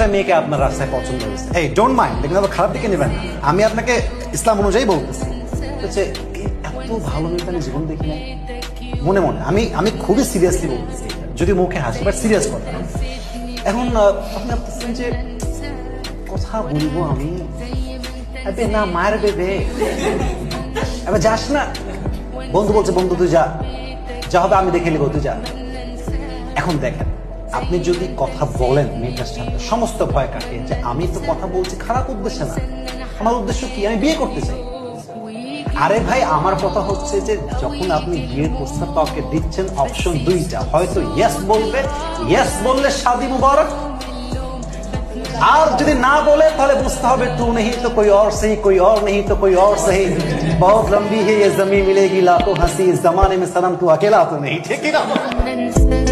একটা মেয়েকে আপনার রাস্তায় পছন্দ হয়েছে, এই ডোন্ট মাইন্ড, দেখুন আবার খারাপ দিকে নেবেন না, আমি আপনাকে ইসলাম অনুযায়ী বলতেছি হচ্ছে এত ভালো মেয়েটা আমি জীবন দেখি না। মনে মনে আমি খুবই সিরিয়াসলি বলতেছি, যদি মুখে হাসি বাট সিরিয়াস কথা। এখন আপনি ভাবতেছেন যে কথা বলবো আমি, আবে না মার বেবে, এবার যাস না। বন্ধু বলছে বন্ধু তুই যা, যা হবে আমি দেখে নিবো, তুই যা। এখন দেখেন, আপনি যদি কথা বলেন মেয়েটার সাথে সমস্ত ভয় কাটিয়ে, যে আমি তো কথা বলছি খারাপ উদ্দেশ্যে না, আমার উদ্দেশ্য কি, আমি বিয়ে করতে চাই। আরে ভাই আমার কথা হচ্ছে যে যখন আপনি বিয়ের প্রস্তাবকে দিচ্ছেন অপশন দুইটা, হয়তো ইয়েস বলবে, ইয়েস বললে শাদি মুবারক, আর যদি না বলে তাহলে বুঝতে হবে তু नहीं तो कोई और सही, कोई और नहीं तो कोई और सही, बहुत लंबी है ये जमीन मिलेगी लाखों हंसी, इस जमाने में सनम तू अकेला तो नहीं, ठीक है ना।